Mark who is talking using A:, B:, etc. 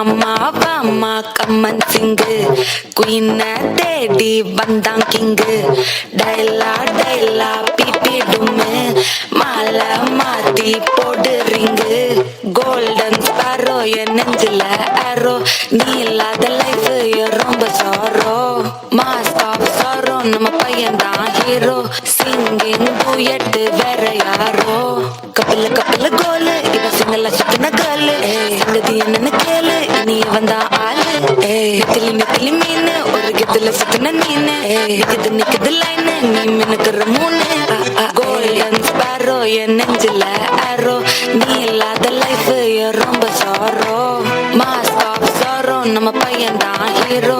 A: மாமா வாமா கம்மன் சிங்கு குயின தேடி வந்தான் கிங்கு டைலா டைலா பிபி டும்மு மாலை மாத்தி போடு ரிங்கு கோல்டன் ஸ்பாரோ என் நெஞ்சில ஆரோ நீ இல்லாத லைஃப் ரொம்ப சாரோ மாஸ்க் ஆஃப் சாரோ நம்ம பையன் தான் ஹீரோ சிங்கிங் டூயட் வேற யாரோ கப்பல கப்பல கோலு இவ சிங்கல சுத்தின காலு சங்கதி என்னன்னு கேளு இனி வந்தா ஆளு நெத்திலி நெத்திலி மீனு ஒரு கெத்துல சுத்தின நீனு நிக்குது நிக்குது லைனு நீ மினுக்குற மூணு கோல்டன் ஸ்பாரோ என் நெஞ்சில ஆரோ நீ இல்லாத லைஃப் ரொம்ப சாரோ மாஸ்க் ஆஃப் சாரோ நம்ம பையன் தான் ஹீரோ